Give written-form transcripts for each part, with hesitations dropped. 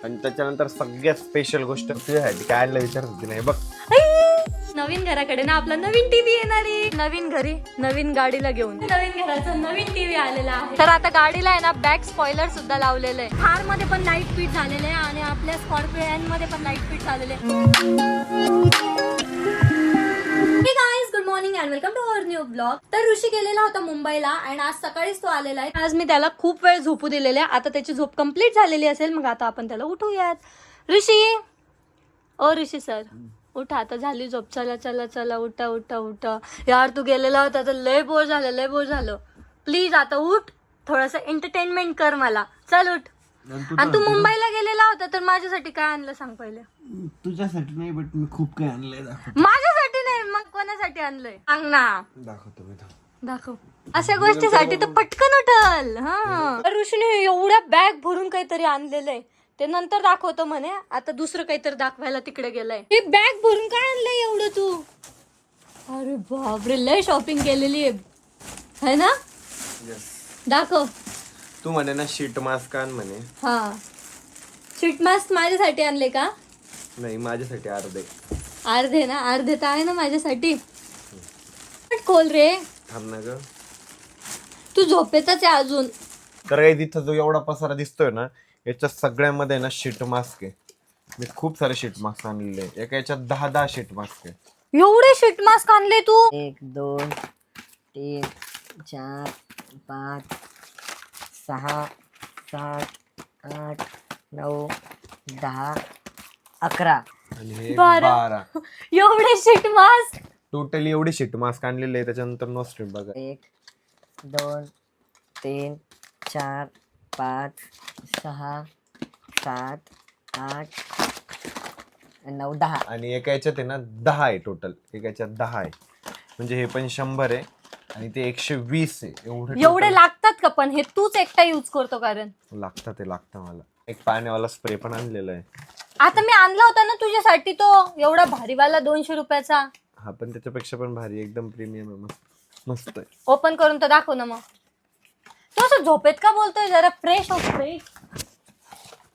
आणि त्याच्यानंतर सगळ्यात स्पेशल गोष्ट तुझ्यासाठी काय आणलं विचारत होती नाही बघ. नवीन घराकडे ना आपला नवीन टीव्ही येणार आहे. नवीन घरी नवीन गाडीला घेऊन नवीन घराचा नवीन टीव्ही आलेला आहे. तर आता गाडीला आहे ना बॅक स्पॉइलर सुद्धा लावलेलं आहे. थार मध्ये पण लाईट फिट झालेले आहे आणि आपल्या स्कॉर्पिओ मध्ये पण लाईट फिट झालेले आहे. Good morning and welcome to our new blog. तर ऋषी गेलेला होता मुंबईला आणि आज सकाळीच तो आलेला आहे. आज मी त्याला खूप वेळ झोपू दिलेले. आता त्याची झोप कंप्लीट झालेली असेल. मग आता आपण त्याला उठवूयात. ऋषी ओ ऋषी सर उठा, आता झाली झोप. चला चला चला उठा उठा उठा. यार तू गेलेला होता तर लय बोर झालं. प्लीज आता उठ, थोडस एंटरटेनमेंट कर मला. चल उठ. आणि तू मुंबईला गेलेला होता तर माझ्यासाठी काय आणलं सांग पहिले. तुझ्यासाठी नाही बट मी खूप काय आणलंय. माझ्यासाठी नाही मग कोणासाठी आणलंय सांग ना. दाखव. अशा गोष्टीसाठी तर पटकन उठल. हा ऋषीने एवढ्या बॅग भरून काहीतरी आणलेलं आहे. ते नंतर दाखवतो म्हणे. आता दुसरं काहीतरी दाखवायला तिकडे गेलाय. हे बॅग भरून काय आणलंय एवढं तू. अरे बापरे, लय शॉपिंग केलेली आहे ना. दाखव. तू म्हणे ना शीट मास्क आण म्हणे. हा शीट मास्क माझ्यासाठी आणले का. नाही माझ्यासाठी अर्धे ना, अर्धे तर आहे ना माझ्यासाठी. खोल रे. थांब ना ग. तू झोपेतच आहे अजून. तर काही तिथं जो एवढा पसारा दिसतोय ना, याच्या सगळ्यामध्ये ना शीट मास्क आहे. मी खूप सारे शीट मास्क आणलेले. एका याच्यात 10 शीट मास्क आहे. एवढे शीट मास्क आणले तू. 1 2 3 4 5 6 7 8 9 10 11. आणि हे 12. 12. एवढे शीट मास्क. टोटली एवढी शीट मास्क आणलेले आहे. त्याच्यानंतर नो स्ट्रीप बघा. 1 2 3 4 5 6 7 8 9 10. आणि एका याच्यात आहे ना 10 आहे टोटल. एका याच्यात 10 आहे म्हणजे हे पण 100 आहे आणि ते 120 आहे. एवढे लागतात का पण हे तूच एकटा यूज करतो कारण. लागतं मला. एक पाण्यावाला स्प्रे पण आणलेला आहे. आता मी आणला होता ना तुझ्यासाठी तो एवढा भारीवाला 200 रुपयाचा. हा पण त्याच्यापेक्षा पण भारी, एकदम प्रीमियम आहे. मस्त आहे. ओपन करून तर दाखव ना. मग तू असं झोपेत का बोलतोय. जरा फ्रेश हो फ्रेश.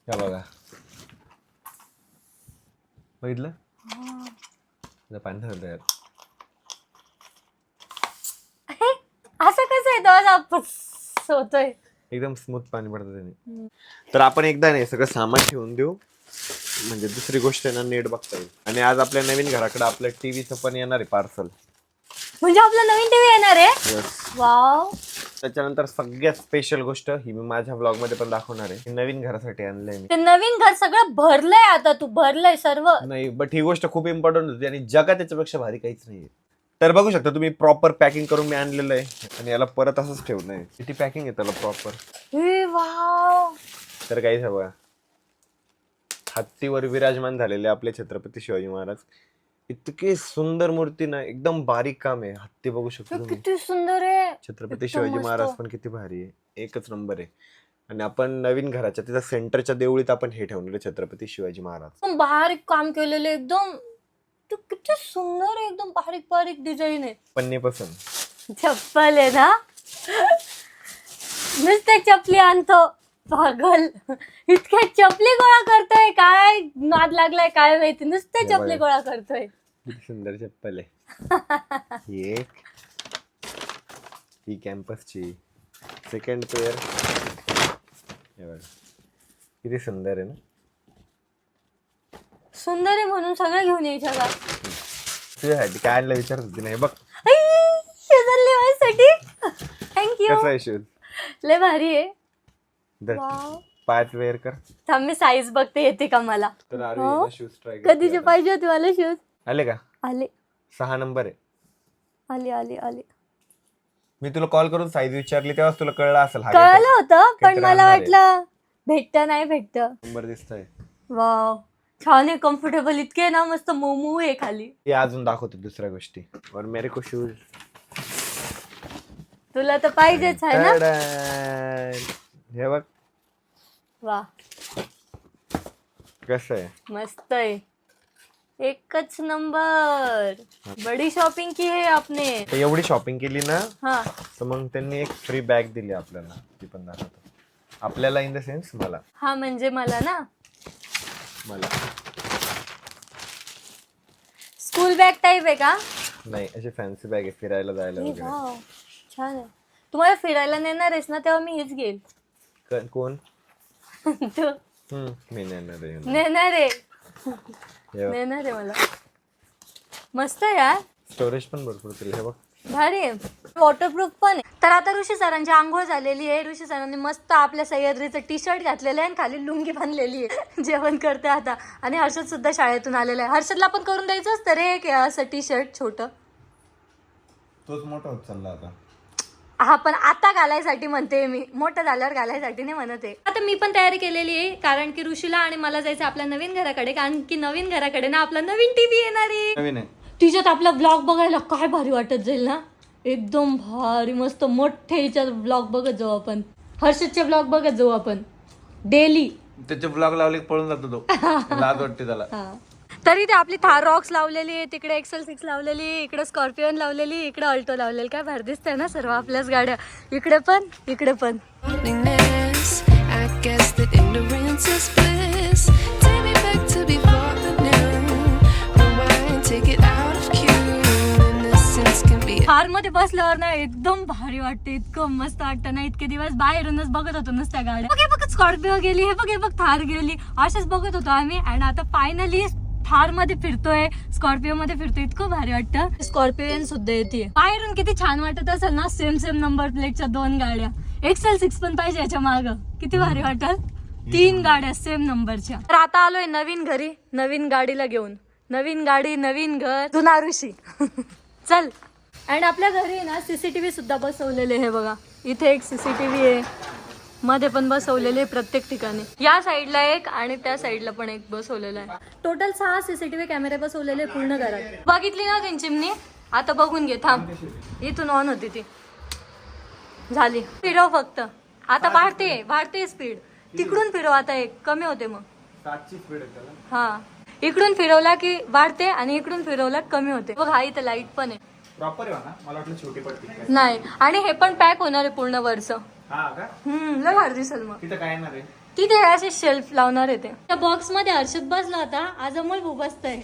हे बघा बघितलं. पाणी ठेवलं यार. असं कसं आहे होतोय. एकदम स्मूथ पाणी पडतं त्याने. तर आपण एकदा नाही सगळं सामान ठेवून देऊ म्हणजे दुसरी गोष्ट आहे ना नीट बघता येईल. आणि आज आपल्या नवीन घराकडे आपल्या टीव्हीचं पण येणार आहे पार्सल. म्हणजे आपला नवीन टीव्ही येणार आहे. वाव. त्याच्यानंतर सगळ्यात स्पेशल गोष्ट ही मी माझ्या ब्लॉग मध्ये पण दाखवणार आहे. नवीन घरासाठी आणलंय मी. ते नवीन घर सगळं भरलंय. आता तू भरलंय सर्व. नाही बट ही गोष्ट खूप इम्पॉर्टंट होती आणि जगात त्याच्यापेक्षा भारी काहीच नाहीये. तर बघू शकता तुम्ही प्रॉपर पॅकिंग करून मी आणलेलं आहे आणि याला परत असंच ठेवलं आहे. किती पॅकिंग आहे त्याला प्रॉपर. हे वाव. तर काही बघा हत्तीवर विराजमान झालेले आपले छत्रपती शिवाजी महाराज. इतकी सुंदर मूर्ती ना, एकदम बारीक काम आहे. हत्ती बघू शकतो तुम्ही. किती सुंदर आहे. छत्रपती शिवाजी महाराज पण किती भारी आहे. एकच नंबर आहे. आणि आपण नवीन घराच्या तिथं सेंटरच्या देवळीत आपण हे ठेवलेलं छत्रपती शिवाजी महाराज. बारीक काम केलेलं एकदम. तू किती सुंदर आहे. एकदम बारीक बारीक डिझाईन आहे. पन्नीपासून चप्पल आहे ना. नुसते चपली आणतो पागल. इतक्या चपली गोळा करतोय. काय नाद लागलाय काय माहिती. नुसते चपली गोळा करतोय. किती सुंदर चप्पल आहे. एक ही कॅम्पसची सेकंड पेअर. किती सुंदर आहे ना. सुंदर आहे म्हणून सगळं घेऊन यायचं का. तुझ्यासाठी काय आणलं विचारत होती नाही बघ. शूज माझ्यासाठी. थँक्यू. कसं आहे शूज. लय भारी आहे. पायात वेअर कर. थांब मी साईज बघते येते का मला. तर शूज ट्राय कधीचे पाहिजे होते मला शूज. आले का. आले 6 नंबर आहे. आले आले आले. मी तुला कॉल करून साईज विचारली तेव्हा तुला कळलं असेल. कळलं होतं पण मला वाटलं भेटत नाही भेटत. नंबर दिसतोय. वाव छान आहे. कम्फर्टेबल इतके ना मस्त मोमो आहे खाली. हे अजून दाखवतो दुसऱ्या गोष्टी. और मेरे को शूज. तुला तर पाहिजेच आहे ना. हे बघ. वा कसं आहे. मस्त आहे. एकच नंबर. बडी शॉपिंग की है आपने. तर एवढी शॉपिंग केली ना हा तर मग त्यांनी एक फ्री बॅग दिली आपल्याला. ती पण दाखवतो आपल्याला इन द सेन्स मला. हा म्हणजे मला ना. मला स्कूल बॅग टाईप आहे का? नाही, अशी फॅन्सी बॅग आहे फिरायला जायला हे वगैरे. वाव, छान आहे. तुम्हाला फिरायला नेणार आहेस ना, तेव्हा मी हेच घेईल. कोण? तू मी नेणार आहे. नेणार आहे, हे बघ. नेणार आहे मला. मस्त आहे यार, स्टोरेज पण भरपूर तिला. हे बघ. भारी आहे, वॉटरप्रूफ पण आहे. तर आता ऋषी सरांची आंघोळ झालेली आहे. ऋषी सरांनी मस्त आपल्या सह्याद्रीचं टी शर्ट घातलेलं आहे आणि खाली लुंगी बांधलेली आहे. जेवण करते आता. आणि हर्षद सुद्धा शाळेतून आलेला आहे. हर्षदला पण करून द्यायचं असतं रे एक असं टी शर्ट छोटं. तोच मोठा होत चालला आता. हा, पण आता घालायसाठी म्हणते मी, मोठं झाल्यावर घालायसाठी नाही म्हणत आहे. आता मी पण तयारी केलेली आहे, कारण की ऋषीला आणि मला जायचं आपल्या नवीन घराकडे. कारण की नवीन घराकडे ना आपला नवीन टीव्ही येणार आहे. नवीन आहे. तिच्यात आपला ब्लॉग बघायला काय भारी वाटत जाईल ना. एकदम भारी मस्त मोठे याच्यात ब्लॉग बघत जाऊ आपण. हर्षदचे ब्लॉग बघत जाऊ आपण डेली. त्याचे ब्लॉग लावले पळून जातो तो. लाज वाटते त्याला. तरी ते आपली थार रॉक्स लावलेली आहे, तिकडे एक्सेल 6 लावलेली, इकडे स्कॉर्पिओन लावलेली, इकडे अल्टो लावलेली. काय भारी दिसतंय ना सर्व आपल्याच गाड्या. इकडे पण इकडे पण. loneliness. I guess that ignorance is bliss. Take me back to before the new. Rewind, take it out of cue. Innocence can be. Car मध्ये बसल्यावर ना एकदम भारी वाटते, इतकं मस्त वाटतं ना. इतके दिवस बाहेरूनच बघत होतो नुसत्या गाड्या. बघ बघ स्कॉर्पिओ गेली, हे बघ हे बघ थार गेली, अशाच बघत होतो आम्ही. आणि आता फायनली थार मध्ये फिरतोय, स्कॉर्पिओ मध्ये फिरतोय. इतकं भारी वाटतं. स्कॉर्पिओ सुद्धा येते बाहेरून. किती छान वाटत असेल ना. सेम नंबर प्लेटच्या 2 गाड्या. एक्सेल 6 पण पाहिजे याच्या माग. किती भारी वाटत. 3 गाड्या सेम नंबरच्या. तर आता आलोय नवीन घरी, नवीन गाडीला घेऊन. नवीन गाडी, नवीन घर, जुना ऋषी. चल. आणि आपल्या घरी ना सीसीटीव्ही सुद्धा बसवलेले. हे बघा, इथे एक सीसीटीव्ही आहे, मध्ये पण बसवलेले प्रत्येक ठिकाणी. या साईडला एक आणि त्या साईडला पण एक बसवलेला आहे. टोटल 6 सीसीटीव्ही कॅमेरे बसवलेले पूर्ण घरात. बघितली ना त्यांची चिमणी. आता बघून घे, थांब. इथून ऑन होती ती, झाली. फिरव फक्त. आता वाढते स्पीड. तिकडून फिरव आता, एक कमी होते मग. 7ची स्पीड आहे त्याला. हा, इकडून फिरवला की वाढते आणि इकडून फिरवला कमी होते. बघ, हा इथं लाईट पण आहे. प्रॉपर आहे ना. मला वाटलं छोटी पडती. नाही, आणि हे पण पॅक होणार आहे पूर्ण वरचं. हा का? लय भारी दिसेल मग. तिथं काय येणार आहे? तिथे असे शेल्फ लावणार आहे ते. त्या बॉक्स मध्ये हर्षद बसला होता, आज अमोल भाऊ बसतय.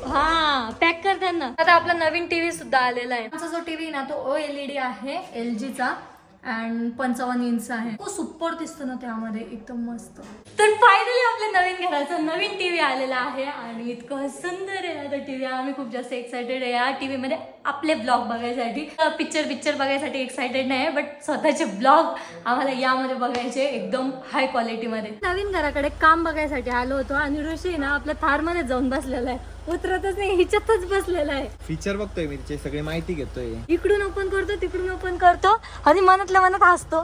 हा, पॅक कर त्यांना. आता आपला नवीन टीव्ही सुद्धा आलेला आहे. आमचा जो टीव्ही ना तो OLED आहे, LG चा. अँड 55 इंच आहे. तो सुपर दिसतो ना त्यामध्ये, एकदम मस्त. तर फायनली आपल्या नवीन घराचा नवीन टीव्ही आलेला आहे आणि इतकं सुंदर आहे आता टीव्ही. आम्ही खूप जास्त एक्सायटेड आहे या टीव्ही मध्ये आपले ब्लॉग बघायसाठी. पिक्चर बघायसाठी एक्सायटेड नाही, बट स्वतःचे ब्लॉग आम्हाला यामध्ये बघायचे एकदम हाय क्वालिटी मध्ये. नवीन घराकडे काम बघायसाठी आलो होतो आणि ऋषी ना आपल्या थार मध्ये जाऊन बसलेला आहे. उतरतच नाही, हिच्यातच बसलेला आहे. फीचर बघतोय मी, तिची सगळी माहिती घेतोय. इकडून ओपन करतो, तिकडून ओपन करतो आणि मनातल्या मनात हसतो.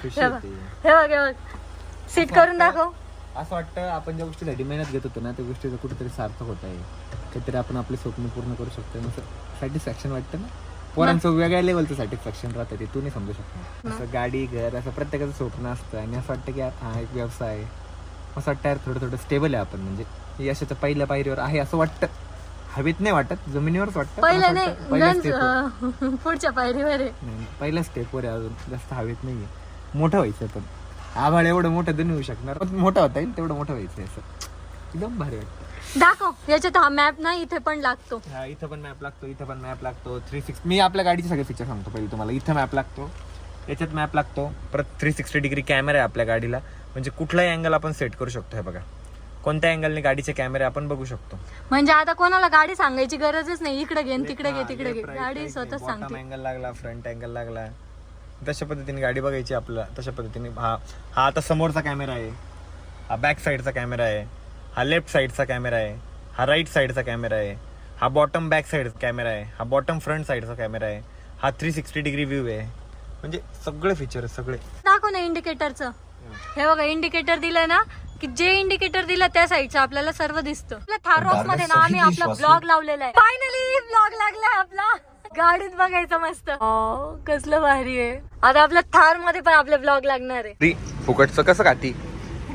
हे बघ सीट करून दाखव. असं वाटतं आपण ज्या गोष्टीसाठी मेहनत घेत होतो ना, त्या गोष्टीचं कुठेतरी सार्थक होत आहे. काहीतरी आपण आपले स्वप्न पूर्ण करू शकतो. सॅटिस्फॅक्शन वाटतं ना. पोरांचं वेगळ्या लेवलचं सॅटिस्फॅक्शन राहतं, ते तू नाही समजू शकतो. असं गाडी, घर, असं प्रत्येकाचं स्वप्न असतं. आणि असं वाटतं की हा एक व्यवसाय आहे. असं वाटतं यार थोडं स्टेबल आहे आपण. म्हणजे यशाच्या पहिल्या पायरीवर आहे असं वाटतं. हवेत नाही वाटत, जमिनीवरच वाटतं. पुढच्या पायरीवर आहे. पहिल्या स्टेपवर आहे, अजून जास्त हवेत नाहीये. मोठं व्हायचं, पण आभाळ एवढं मोठं तर नाही होऊ शकणार. मोठं होता येईल तेवढं मोठं व्हायचं. असं एकदम भारी वाटतं. दाखव याच्यात. हा मॅप ना इथे पण लागतो. हा, इथं पण मॅप लागतो, इथं पण मॅप लागतो. 360. मी आपल्या गाडीचे सगळे फीचर सांगतो पहिले तुम्हाला. इथं मॅप लागतो, याच्यात मॅप लागतो. परत 360 डिग्री कॅमेरा आहे आपल्या गाडीला. म्हणजे कुठलाही अँगल आपण सेट करू शकतो. हे बघा, कोणत्या अँगलने गाडीचे कॅमेरे आपण बघू शकतो. म्हणजे आता कोणाला गाडी सांगायची गरजच नाही. इकडे घे, तिकडे घे, तिकडे घे. गाडी स्वतःच सांगते. अँगल लागला, फ्रंट अँगल लागला, तशा पद्धतीने गाडी बघायची आपल्याला. तशा पद्धतीने हा आता समोरचा कॅमेरा आहे, हा बॅक साईडचा कॅमेरा आहे, हा लेफ्ट साईडचा कॅमेरा आहे, हा राईट साईडचा कॅमेरा आहे, हा बॉटम बॅक साईडचा कॅमेरा आहे, हा बॉटम फ्रंट साईडचा कॅमेरा आहे, हा 360 डिग्री व्ह्यू आहे. म्हणजे सगळे फीचर सगळे. दाखव ना इंडिकेटरचं. हे बघा, इंडिकेटर दिलंय ना, की जे इंडिकेटर दिलं त्या साईडचं आपल्याला सर्व दिसतं. आपल्या थार रॉक्स मध्ये ना आम्ही आपला ब्लॉग लावलेला आहे. फायनली ब्लॉग लागलाय आपला. गाडीत बघायचं मस्त. कसलं भारी आहे. आता आपल्या थार मध्ये पण आपले ब्लॉग लागणार आहे. फुकटचं कसं खाती?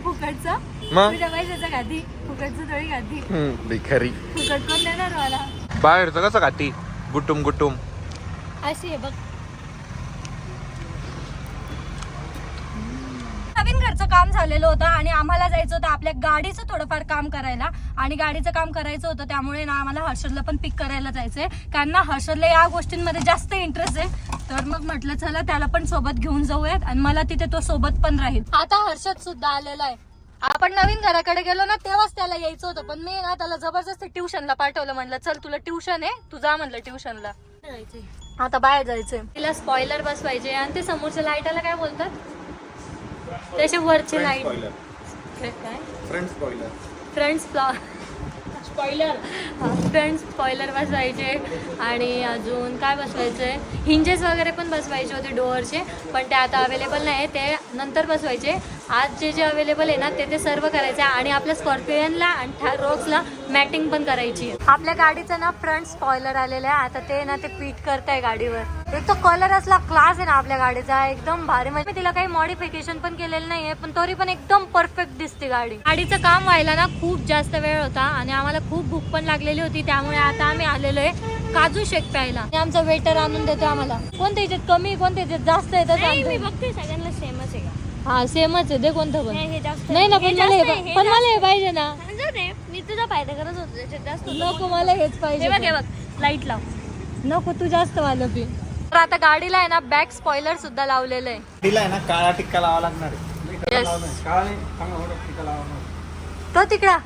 फुकटचं मग तुझ्या पैशाचं खाती, फुकटचं थोडी खाती. भिकारी. फुकट कोण देणार मला? बाहेरचं कसं खाती? गुटुम गुटुम. अशी आहे बघ. नवीन घरचं काम झालेलं होतं आणि आम्हाला जायचं होतं आपल्या गाडीचं थोडंफार काम करायला आणि गाडीचं काम करायचं होतं, त्यामुळे ना आम्हाला हर्षदला पण पिक करायला जायचंय, कारण ना हर्षदला या गोष्टींमध्ये जास्त इंटरेस्ट आहे. तर मग म्हटलं चला त्याला पण सोबत घेऊन जाऊयात आणि मला तिथे तो सोबत पण राहील. आता हर्षद सुद्धा आलेला आहे. आपण नवीन घराकडे गेलो ना तेव्हाच त्याला यायचं होतं, पण मी ना त्याला जबरदस्ती ट्युशनला पाठवलं. म्हणलं चल तुला ट्युशन आहे, तू जा म्हणलं ट्युशनला. आता बाहेर जायचंय. तिला स्पॉइलर बसवायचे आणि ते समोरच्या लाईटाला काय बोलतात, त्याच्या वरचे लाईट काय फ्रंट स्पॉइलर, फ्रंट स्पॉइलर बसवायचे आणि अजून काय बसवायचंय, हिंजेस वगैरे पण बसवायचे होते डोअरचे, पण ते आता अवेलेबल नाही, ते नंतर बसवायचे. आज जे अवेलेबल आहे ना ते सर्व करायचे आणि आपल्या स्कॉर्पियनला आणि रॉक्सला मॅटिंग पण करायची. आपल्या गाडीचं ना फ्रंट स्पॉइलर आलेलं आहे, आता ते ना ते फिट करताय गाडीवर. एक तो कलर असला क्लास आहे ना आपल्या गाडीचा, एकदम भारी. म्हणजे तिला काही मॉडिफिकेशन पण केलेलं नाहीये, पण तरी पण एकदम परफेक्ट दिसते गाडी. गाडीचं काम व्हायला ना खूप जास्त वेळ होता आणि आम्हाला खूप भूक पण लागलेली होती, त्यामुळे आता आम्ही आलेलो आहे काजू शेक प्यायला. आमचा वेटर आणून देतो आम्हाला. कोणत्या याच्यात कमी कोणत्या याच्यात जास्त येतं मी बघते सगळ्यांना सेमच आहे का. हा सेमच आहे, दे कोणतं पण. हे जास्त नाही ना, हे पण जास्त मला आहे, हे पण मला हे जास्त पाहिजे ना. आहे. जाऊ दे, मी तुझा फायदा करत होतो त्याच्यात जास्त होतं. नको, मला हेच पाहिजे. हे बघ लाईट लाव. नको, तू जास्त वाला पी. तर आता गाडीला आहे ना बॅक स्पॉइलर सुद्धा लावलेलं आहे. तिला आहे ना काळा टिक्का लावा लागणार आहे. Yes. काळा नाही, चांगला मोठा टिक्का लावा. तो तिकडा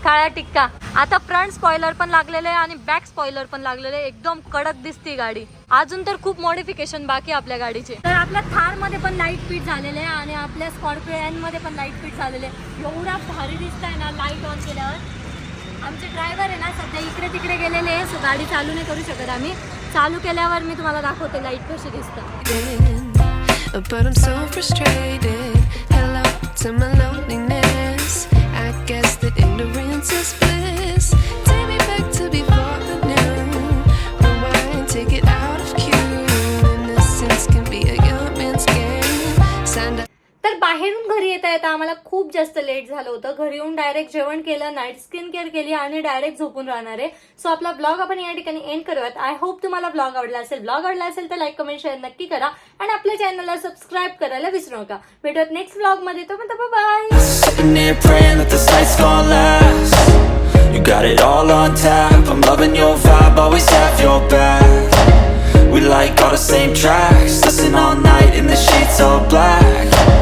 काळा टिक्का. आता फ्रंट स्पॉइलर पण लागलेलं आहे आणि बॅक स्पॉइलर पण लागलेलं आहे. एकदम कडक दिसते गाडी. अजून तर खूप मॉडिफिकेशन बाकी आपल्या गाडीचे. तर आपल्या थार मध्ये पण लाईट फिट झालेले आहे आणि आपल्या स्कॉर्पिओन मध्ये पण लाईट फिट झालेले आहे. एवढा भारी दिसत आहे ना लाईट ऑन केल्यावर. आमचे ड्रायव्हर आहे ना सध्या इकडे तिकडे गेलेले आहे, सो गाडी चालू नाही करू शकत आम्ही. चालू केल्यावर मी तुम्हाला दाखवते लाईट कशी दिसतं. But I'm so frustrated. Hello to my loneliness. I guess that ignorance is bliss. Take me back to before the new. Rewind, take it out of cue. Innocence can be a young man's game. Signed up. तर बाहेरून घरी येता येता आम्हाला खूप जास्त late झालं होतं. घरी येऊन डायरेक्ट जेवण केलं, नाईट स्किन केअर केली आणि डायरेक्ट झोपून राहणार आहे. सो आपला ब्लॉग आपण या ठिकाणी एंड करूयात. आय होप तुम्हाला ब्लॉग आवडला असेल. ब्लॉग आवडला असेल तर लाईक कमेंट शेअर नक्की करा आणि आपल्या चॅनलला सबस्क्राईब करायला विसरू नका. भेटूयात नेक्स्ट ब्लॉग मध्ये. तो bye. Sitting here praying that this night's gonna last. You got it all on tap. I'm loving your vibe, always have your back. We like all the same tracks. Listen all night in the sheets all black.